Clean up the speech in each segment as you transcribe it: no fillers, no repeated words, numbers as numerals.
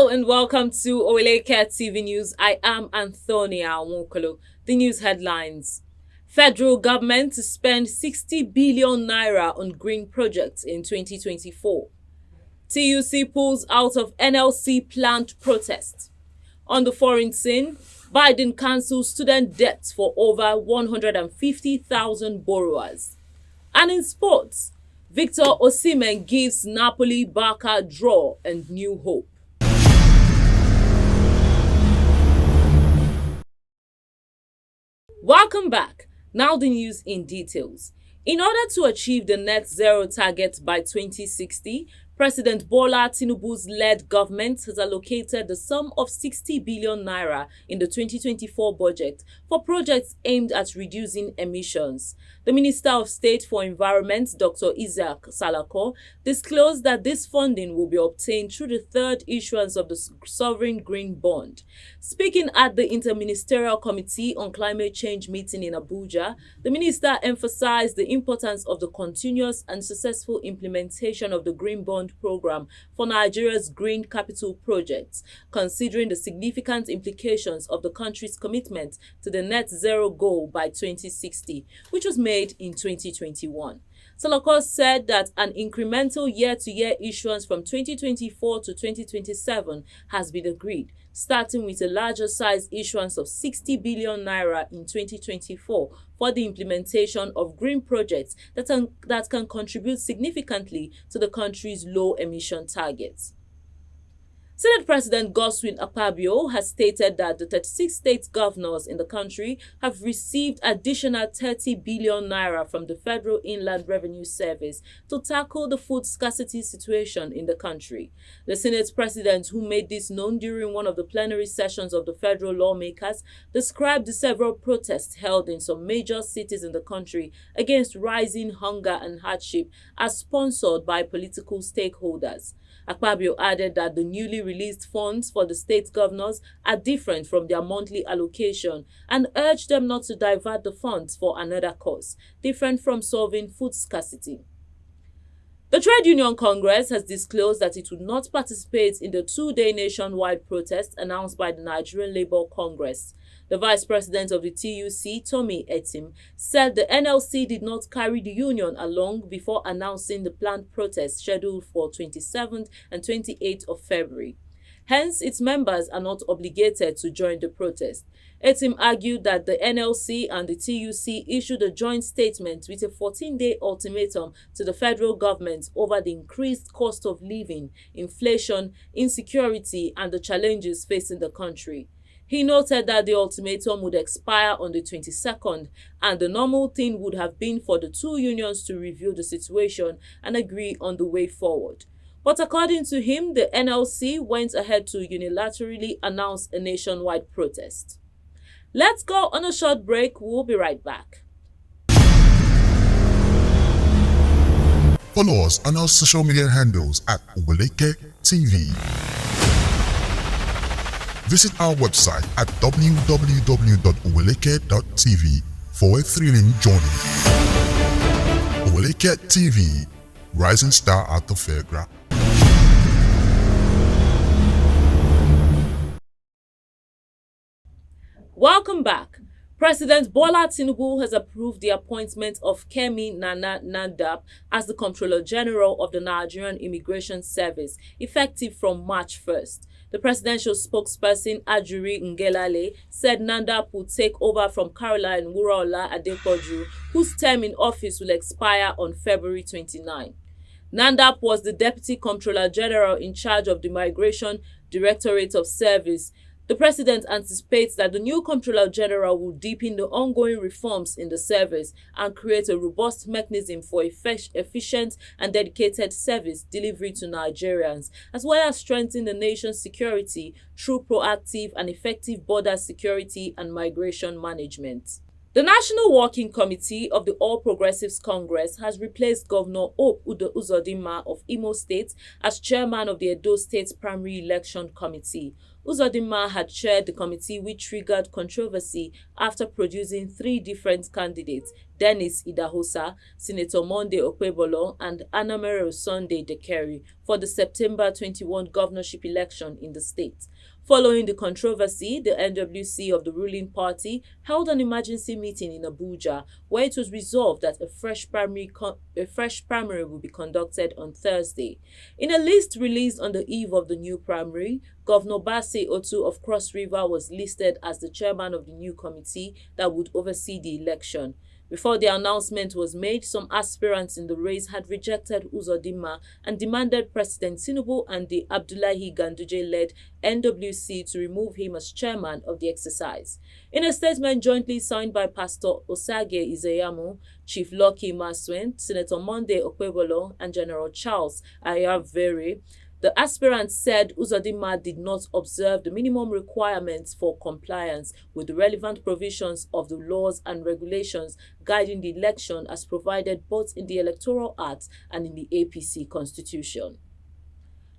Hello and welcome to Oweleketv News. I am Antonia Nwokolo. The news headlines. Federal government to spend 60 billion naira on green projects in 2024. TUC pulls out of NLC planned protest. On the foreign scene, Biden cancels student debt for over 150,000 borrowers. And in sports, Victor Osimhen gives Napoli Barca draw and new hope. Welcome back. Now the news in details. In order to achieve the net zero target by 2060, President Bola Tinubu's led government has allocated the sum of 60 billion naira in the 2024 budget for projects aimed at reducing emissions. The Minister of State for Environment, Dr. Isaac Salako, disclosed that this funding will be obtained through the third issuance of the sovereign green bond. Speaking at the Interministerial Committee on Climate Change meeting in Abuja, the minister emphasized the importance of the continuous and successful implementation of the green bond program for Nigeria's green capital projects, considering the significant implications of the country's commitment to the net zero goal by 2060, which was made in 2021. Salako said that an incremental year-to-year issuance from 2024 to 2027 has been agreed, starting with a larger size issuance of 60 billion naira in 2024 for the implementation of green projects that can contribute significantly to the country's low emission targets. Senate President Godswill Akpabio has stated that the 36 state governors in the country have received additional 30 billion naira from the Federal Inland Revenue Service to tackle the food scarcity situation in the country. The Senate President, who made this known during one of the plenary sessions of the federal lawmakers, described the several protests held in some major cities in the country against rising hunger and hardship as sponsored by political stakeholders. Akpabio added that the newly released funds for the state governors are different from their monthly allocation and urged them not to divert the funds for another cause, different from solving food scarcity. The Trade Union Congress has disclosed that it would not participate in the two-day nationwide protest announced by the Nigerian Labour Congress. The Vice President of the TUC, Tomi Etim, said the NLC did not carry the union along before announcing the planned protest scheduled for 27th and 28th of February. Hence, its members are not obligated to join the protest. Etim argued that the NLC and the TUC issued a joint statement with a 14-day ultimatum to the federal government over the increased cost of living, inflation, insecurity, and the challenges facing the country. He noted that the ultimatum would expire on the 22nd, and the normal thing would have been for the two unions to review the situation and agree on the way forward. But according to him, the NLC went ahead to unilaterally announce a nationwide protest. Let's go on a short break. We'll be right back. Follow us on our social media handles at Oweleketv. Visit our website at www.oweleketv for a thrilling journey. Oweleketv, rising star at the fairground. Welcome back. President Bola Tinubu has approved the appointment of Kemi Nana Nandap as the Comptroller General of the Nigerian Immigration Service, effective from March 1st. The presidential spokesperson Ajuri Ngelale said Nandap will take over from Caroline Wuraola Adepoju, whose term in office will expire on February 29. Nandap was the Deputy Comptroller General in charge of the Migration Directorate of Service. The president anticipates that the new Comptroller General will deepen the ongoing reforms in the service and create a robust mechanism for efficient and dedicated service delivery to Nigerians, as well as strengthen the nation's security through proactive and effective border security and migration management. The National Working Committee of the All Progressives Congress has replaced Governor Hope Uzodinma of Imo State as chairman of the Edo State Primary Election Committee. Uzodinma had chaired the committee which triggered controversy after producing three different candidates: Dennis Idahosa, Senator Monday Okpebolo, and Anamere Sunday Dekeri for the September 21 governorship election in the state. Following the controversy, the NWC of the ruling party held an emergency meeting in Abuja where it was resolved that a fresh primary will be conducted on Thursday. In a list released on the eve of the new primary, Governor Bassey Otu of Cross River was listed as the chairman of the new committee that would oversee the election. Before the announcement was made, some aspirants in the race had rejected Uzodinma and demanded President Tinubu and the Abdullahi Ganduje-led NWC to remove him as chairman of the exercise. In a statement jointly signed by Pastor Osage Izeyamu, Chief Lucky Maswen, Senator Monday Okpebolo, and General Charles Ayra, the aspirants said Uzodinma did not observe the minimum requirements for compliance with the relevant provisions of the laws and regulations guiding the election as provided both in the Electoral Act and in the APC Constitution.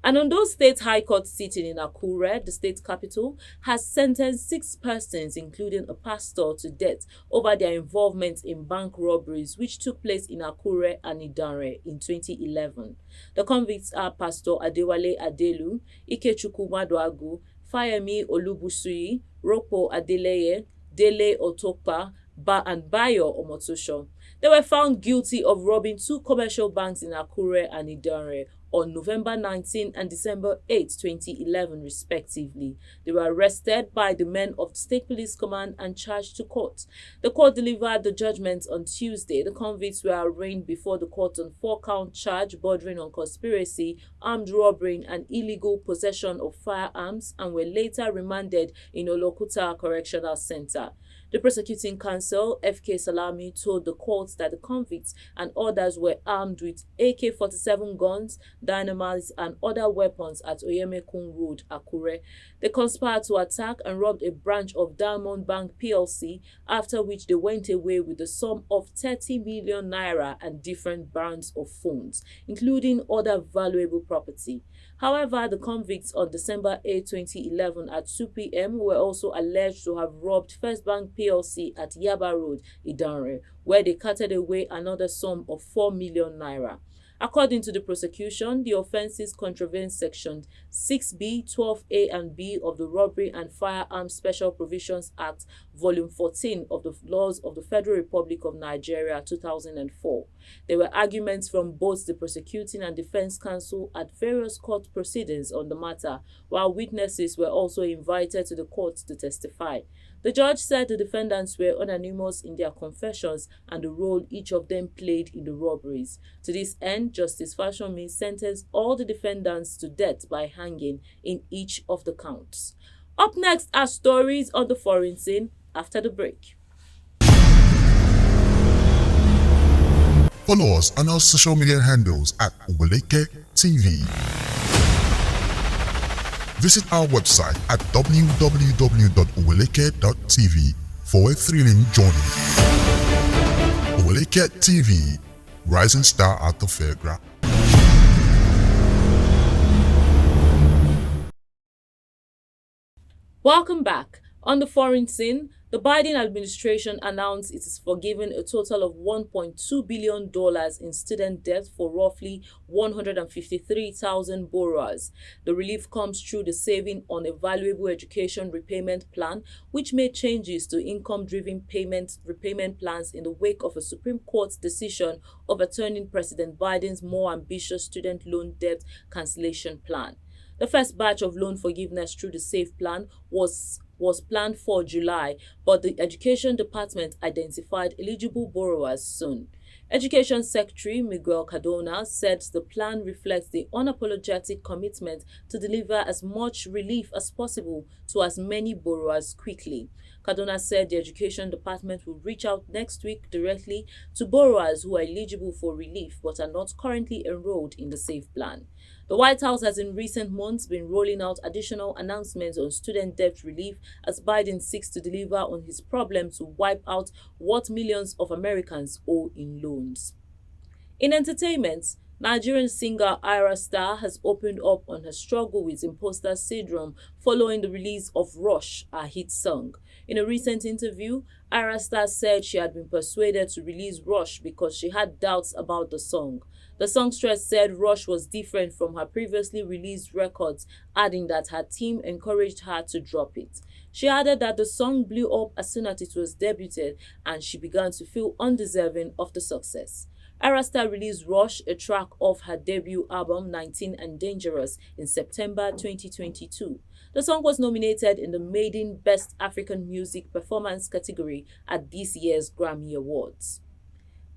An Ondo State High Court sitting in Akure, the state capital, has sentenced 6 persons, including a pastor, to death over their involvement in bank robberies which took place in Akure and Idanre in 2011. The convicts are Pastor Adewale Adelu, Ikechukwu Maduagu, Fayemi Olubusui, Ropo Adeleye, Dele Otokpa, and Bayo Omotosho. They were found guilty of robbing 2 commercial banks in Akure and Idanre on November 19 and December 8, 2011, respectively. They were arrested by the men of the State Police Command and charged to court. The court delivered the judgment on Tuesday. The convicts were arraigned before the court on 4-count charge bordering on conspiracy, armed robbery, and illegal possession of firearms, and were later remanded in Oweleketv Correctional Center. The prosecuting counsel, F.K. Salami, told the court that the convicts and others were armed with AK-47 guns, dynamites, and other weapons at Oyemekun Road, Akure. They conspired to attack and robbed a branch of Diamond Bank PLC, after which they went away with the sum of 30 million naira and different brands of phones, including other valuable property. However, the convicts on December 8, 2011 at 2 p.m. were also alleged to have robbed First Bank PLC at Yaba Road, Idanre, where they carted away another sum of 4 million naira. According to the prosecution, the offences contravene Section 6B, 12A and B of the Robbery and Firearms Special Provisions Act, Volume 14 of the Laws of the Federal Republic of Nigeria, 2004. There were arguments from both the prosecuting and defense counsel at various court proceedings on the matter, while witnesses were also invited to the court to testify. The judge said the defendants were unanimous in their confessions and the role each of them played in the robberies. To this end, Justice Fashomi sentenced all the defendants to death by hanging in each of the counts. Up next are stories on the foreign scene after the break. Follow us on our social media handles at Oweleketv. Visit our website at www.oweleketv for a thrilling journey. Oweleketv, rising star at the fairground. Welcome back. On the foreign scene, the Biden administration announced it is forgiving a total of $1.2 billion in student debt for roughly 153,000 borrowers. The relief comes through the Saving on a Valuable Education Repayment Plan, which made changes to income-driven repayment plans in the wake of a Supreme Court decision overturning President Biden's more ambitious student loan debt cancellation plan. The first batch of loan forgiveness through the SAFE plan was planned for July, but the Education Department identified eligible borrowers soon. Education Secretary Miguel Cardona said the plan reflects the unapologetic commitment to deliver as much relief as possible to as many borrowers quickly. Cardona said the Education Department will reach out next week directly to borrowers who are eligible for relief but are not currently enrolled in the SAFE plan. The White House has in recent months been rolling out additional announcements on student debt relief as Biden seeks to deliver on his problem to wipe out what millions of Americans owe in loans. In entertainment, Nigerian singer Ayra Starr has opened up on her struggle with imposter syndrome following the release of Rush, her hit song. In a recent interview, Ayra Starr said she had been persuaded to release Rush because she had doubts about the song. The songstress said Rush was different from her previously released records, adding that her team encouraged her to drop it. She added that the song blew up as soon as it was debuted and she began to feel undeserving of the success. Ayra Starr released Rush, a track off her debut album 19 and Dangerous, in September 2022. The song was nominated in the Maiden Best African Music Performance category at this year's Grammy Awards.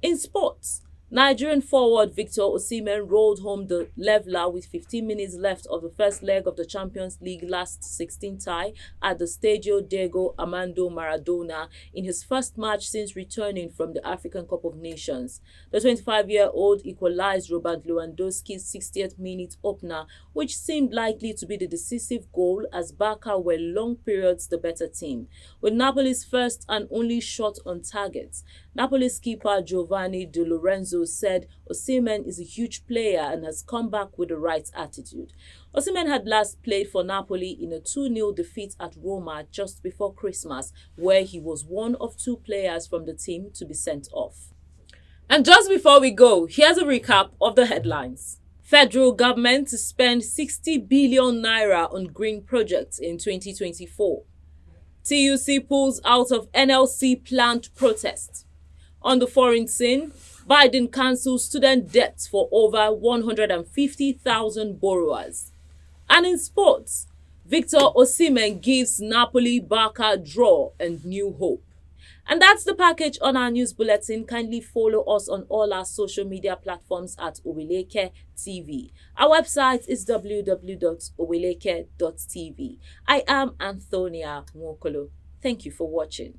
In sports, Nigerian forward Victor Osimhen rolled home the leveler with 15 minutes left of the first leg of the Champions League last 16 tie at the Stadio Diego Armando Maradona in his first match since returning from the African Cup of Nations. The 25-year-old equalized Robert Lewandowski's 60th minute opener, which seemed likely to be the decisive goal as Barca were long periods the better team. With Napoli's first and only shot on target, Napoli's keeper Giovanni De Lorenzo said Osimhen is a huge player and has come back with the right attitude. Osimhen had last played for Napoli in a 2-0 defeat at Roma just before Christmas, where he was one of 2 players from the team to be sent off. And just before we go, here's a recap of the headlines. Federal government to spend 60 billion naira on green projects in 2024. TUC pulls out of NLC planned protest. On the foreign scene, Biden cancels student debts for over 150,000 borrowers. And in sports, Victor Osimhen gives Napoli Barca draw and new hope. And that's the package on our news bulletin. Kindly follow us on all our social media platforms at Oweleketv. Our website is www.oweleketv. I am Antonia Nwokolo. Thank you for watching.